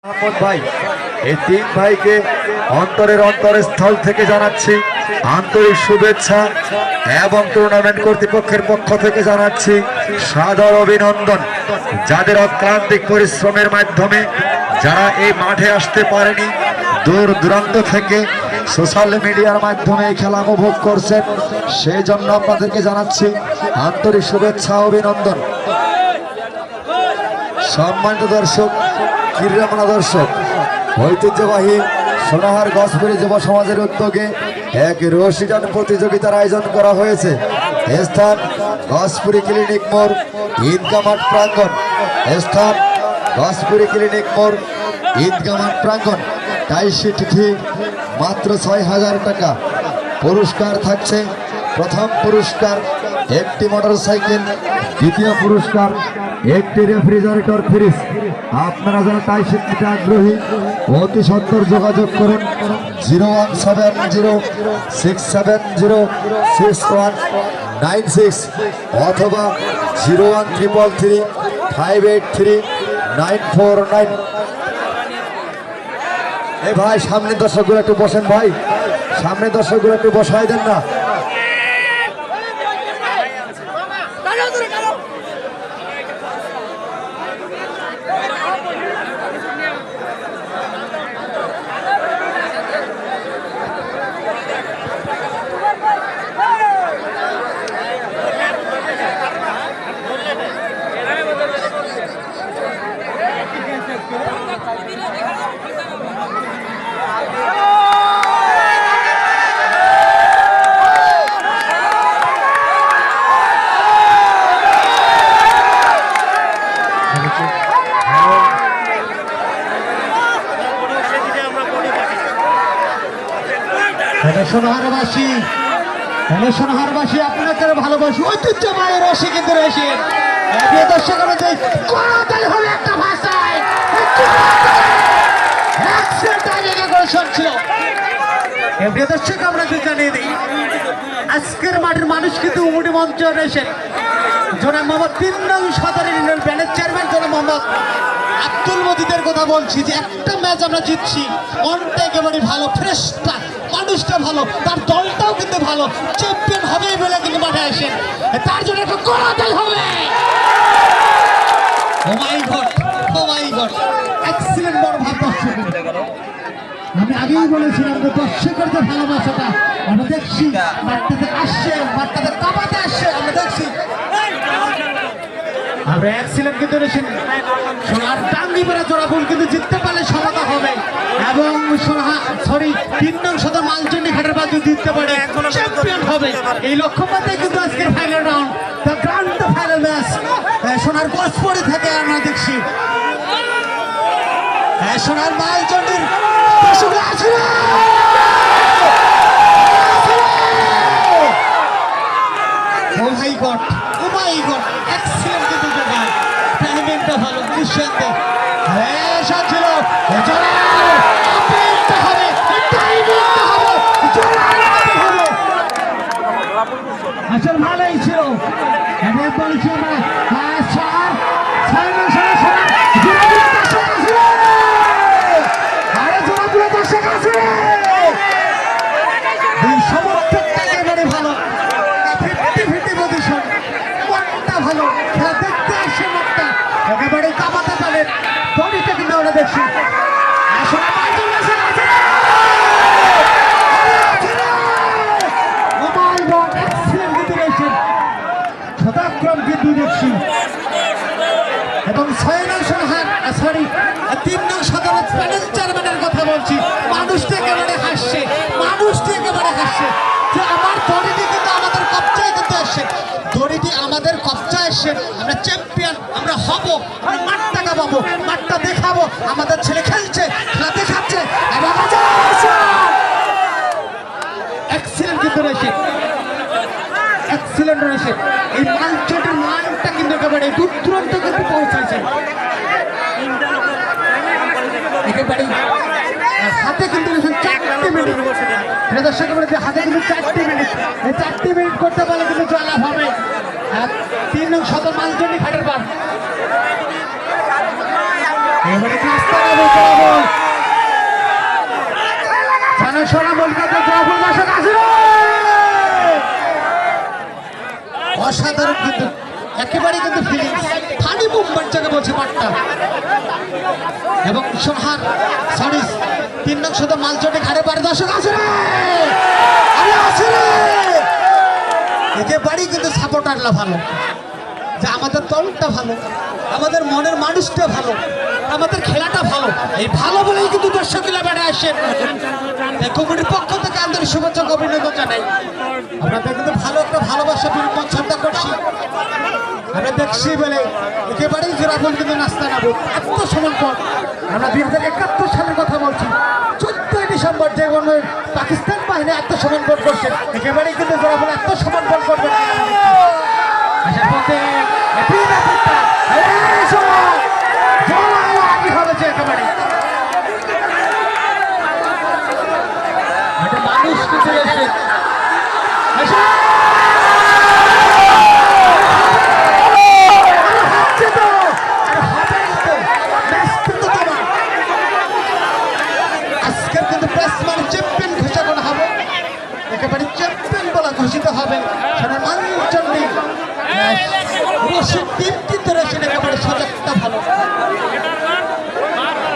মোহাম্মদ ভাই, এই তিন ভাইকে অন্তরের স্থল থেকে জানাচ্ছি আন্তরিক শুভেচ্ছা এবং টুর্নামেন্ট কর্তৃপক্ষের পক্ষ থেকে জানাচ্ছি সাদর অভিনন্দন। যাদের অক্লান্তিক পরিশ্রমের মাধ্যমে যারা এই মাঠে আসতে পারেনি, দূর দূরান্ত থেকে সোশ্যাল মিডিয়ার মাধ্যমে এই খেলা উপভোগ করছেন, সেই জন্য আপনাদেরকে জানাচ্ছি আন্তরিক শুভেচ্ছা অভিনন্দন। সম্মানিত দর্শক, ক্রীড়ামনা দর্শক, ঐতিহ্যবাহী সোনাহার গসপুরি যুব সমাজের উদ্যোগে এক রশি টান প্রতিযোগিতার আয়োজন করা হয়েছে। স্থান গসপুরি ক্লিনিক মোড়, ঈদগাহ মাঠ প্রাঙ্গণ। স্থান গসপুরি ক্লিনিক মোড়, ঈদগাহ মাঠ প্রাঙ্গণ। টাইসি তিথি মাত্র ৬,০০০ টাকা। পুরস্কার থাকছে, প্রথম পুরস্কার একটি মোটরসাইকেল, দ্বিতীয় পুরস্কার একটি রেফ্রিজারেটর ফ্রিজ। আপনারা যারা তাই শিখতে আগ্রহী অতি সত্বর যোগাযোগ করুন 01706706196 অথবা 01333583949। এ ভাই, সামনে দর্শকগুলো একটু বসেন ভাই, সামনে দর্শকগুলো একটু বসাই দেন না। সোনাহারবাসী আপনাদের ভালোবাসি, ঐতিহ্যবাহী রশি কিন্তু রয়েছে। দর্শক একটা ভাষায় দর্শক আপনাদের জানিয়ে দিই, আজকের মাঠের মানুষ কিন্তু উমুটি মঞ্চ রয়েছেন। জনাব মোহাম্মদ ৩ নং সদর ইউনিয়ন ব্যানের চেয়ারম্যান জনাব মোহাম্মদ আব্দুল মজিদের কথা বলছি যে একটা ম্যাচ আমরা জিতছি, মনটা একেবারে ভালো, ফ্রেশটা, মানুষটা ভালো, তার দলটাও কিন্তু ভালো, চ্যাম্পিয়ন হবে বলে কিন্তু মাঠে আসেন। তার জন্য একটা করাতাল হবে। ও মাই গড, ও মাই গড, এক্সিলেন্ট বড় ভাব দর্শক। আমি আগেই বলেছিলাম যে দর্শকের যে ভালোবাসাটা আমরা দেখছি, মাঠটাতে আসছে, মাঠটাতে কাঁপাতে আসছে, আমরা দেখছি। আমরা এক্সিলেন্ট কিন্তু সোনার টাঙ্গি বেড়া জোড়াফুল কিন্তু জিততে পারলে সমতা হবে এবং ৩ নং সদর মালচন্ডি ঘাটের বাজু জিততে পারে চ্যাম্পিয়ন হবে। এই লক্ষ্যমাত্রায় কিন্তু আজকের final round, the grand final match সোনার গসপুরি থেকে আমরা দেখছি। সোনার মালচন্ডির ও মাই গড, ও মাই গড, এক্সিলেন্ট কিন্তু জোগাড়, টাইমিংটা ভালো, নিঃসন্দেহে ছিল। আসলে ভালোই ছিল, বলছি সমর্থকটা একেবারে ভালো, 50-50 পজিশন, মনটা ভালো, খেলা দেখতে আসছে, মনটা একেবারে কামাতে পারেন, দড়িটা কিন্তু আমরা দেখছি। শতাক্রম কিন্তু দেখছি এবং ৬ নং সোনাহার, সরি ৩ নং সদর প্যানেল চেয়ারম্যানের কথা বলছি। মানুষটি একেবারে হাসছে, মানুষটি একেবারে হাসছে যে আমার দড়িটি কিন্তু আমাদের কবজায় কিন্তু আসছে, দড়িটি আমাদের কবজায় আসছে, আমরা চ্যাম্পিয়ন, আমরা হব, আমরা মাঠটা কামাবো, মাঠটা দেখাবো, আমাদের ছেলে খেলছে, খেলা দেখাচ্ছে এবং এক্সিলেন্ট কিন্তু রয়েছে, এক্সিলেন্ট রয়েছে। এই মালচটির মানটা কিন্তু একেবারে দূর দূরান্ত কিন্তু পৌঁছাচ্ছে, একেবারে হাতে কিন্তু 4 মিনিট, দর্শক হাতে কিন্তু 4 মিনিট, এই 4 মিনিট করতে পারলে কিন্তু জয়লাভ হবে। 3 নং সদর মালচন্ডি ঘাটের পার এবারে অসাধারণ কিন্তু একেবারে কিন্তু ফিলিংস ফানি মুভমেন্ট যাকে বলছে মাঠটা এবং সোনহার সারিস 3 নং শুধু মালচটে ঘাড়ে পারে দর্শক আছে রে আরে আছে রে একেবারেই কিন্তু সাপোর্টাররা ভালো যে আমাদের দলটা ভালো আমাদের মনের মানুষটা ভালো আমাদের খেলাটা ভালো এই ভালো বলেই কিন্তু দর্শক বেড়ে আসেন কমিটির পক্ষ থেকে আন্তরিক শুভেচ্ছা অভিনন্দন জানাই আপনাদের কিন্তু ভালো একটা ভালোবাসা পছন্দ করছি আমরা দেখছি বলে একেবারেই জোড়াফুল কিন্তু নাস্তা নাবো আত্মসমর্পণ আমরা 2071 সালের কথা বলছি 14 ডিসেম্বর যে পাকিস্তান বাহিনী আত্মসমর্পণ করছে একেবারেই কিন্তু জোড়াফুল আত্মসমর্পণ করবে আসার পথে একেবারে মানুষ কিন্তু এসে আজকের কিন্তু প্রেসম্যান চ্যাম্পিয়ন ঘোষণা করা হবে একেবারে চ্যাম্পিয়ন বলা ঘোষিত হবে সেটা মানচন্ডী রশিদ টিম কিন্তু রয়েছেন একেবারে সজাগতা ভালো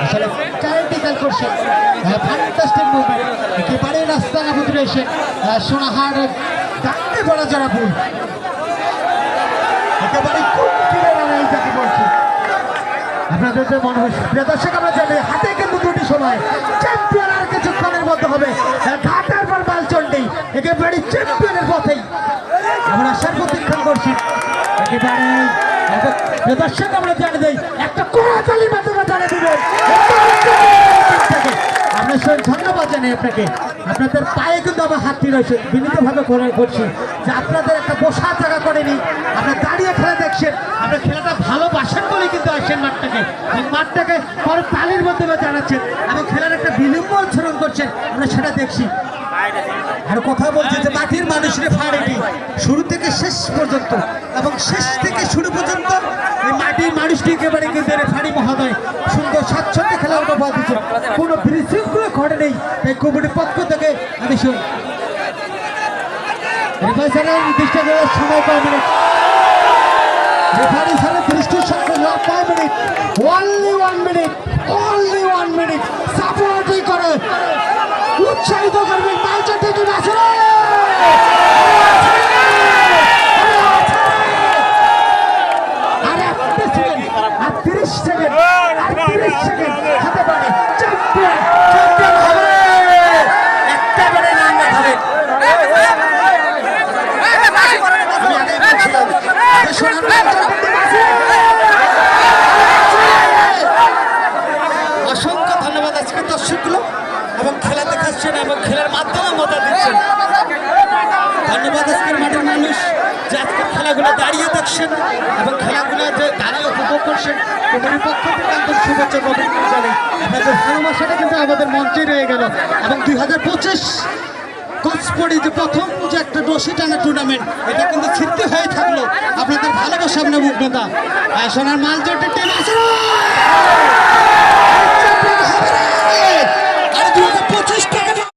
আসলে ক্যারিটিক্যাল করছে ফ্যান্টাস্টিক মুভমেন্ট একেবারে রাস্তা নাবুদ রয়েছে সোনাহার ডাকতে পড়া যারা ভুল একেবারে কুটকিরে লড়াই যাকে বলছি আপনাদের যে মনে হয় প্রিয় দর্শক আমরা জানি হাতে কিন্তু দুটি সময় চ্যাম্পিয়ন আর কিছুক্ষণের মধ্যে হবে ঘাটের পর মালচন্ডী একেবারে চ্যাম্পিয়নের পথেই আমরা আসার প্রতীক্ষণ করছি একেবারে প্রিয় দর্শক আমরা জানি দেই একটা কোরাতালির মাধ্যমে জানিয়ে দিবেন আমরা ধন্যবাদ জানাই আপনাকে আপনাদের পায়ে কিন্তু আমার হাতটি রয়েছে বিনীতভাবে করছি যে আপনাদের একটা বসার জায়গা করেনি আপনার দাঁড়িয়ে খেলা দেখছেন আপনার খেলাটা ভালোবাসেন বলে কিন্তু আসছেন মাঠটাকে এবং মাঠটাকে বড় তালির মাধ্যমে জানাচ্ছেন এবং খেলার একটা বিলম্ব অনুসরণ করছেন আমরা সেটা দেখছি আর কথা বলছি যে মাটির মানুষের ফাড়েটি শুরু থেকে শেষ পর্যন্ত এবং শেষ থেকে শুরু পর্যন্ত এই মাটির মানুষটি একেবারে কিন্তু ফাড়ি মহোদয় সুন্দর স্বাচ্ছন্দ্যে খেলা অনুভব দিচ্ছে কোনো বিশৃঙ্খলা ঘটে নেই তাই কমিটির পক্ষ থেকে আমি শুনি রেফারি স্যারের নির্দিষ্ট সময় 5 মিনিট রেফারি স্যারের দৃষ্টির সঙ্গে 5 মিনিট অনলি 1 মিনিট সাপোর্টই করে উৎসাহিত করবেন মালচট্টি টিম আছে আর 30 সেকেন্ড হতে পারে চ্যাম্পিয়ন হবে একেবারে নাম হবে অসংখ্য ধন্যবাদ আজকে দর্শকগুলো এবং খেলা দেখাচ্ছেন এবং খেলার মাধ্যমে মজা দিচ্ছেন ধন্যবাদ আজকের মাঠের মানুষ যে আজকের খেলাগুলো দাঁড়িয়ে দেখছেন এবং খেলাগুলো যে দাঁড়িয়ে উপভোগ করছেন কমিটির পক্ষ থেকে আন্তরিক শুভেচ্ছা অভিনন্দন জানাই আপনাদের ভালোবাসাটা কিন্তু আমাদের মঞ্চে রয়ে গেল এবং 2025 কক্সপোর্টে যে প্রথম যে একটা রশি টানা টুর্নামেন্ট এটা কিন্তু স্মৃতি হয়ে থাকলো আপনাদের ভালোবাসা আপনার মুগ্ধতা সোনার মালচট্টি টিম আছে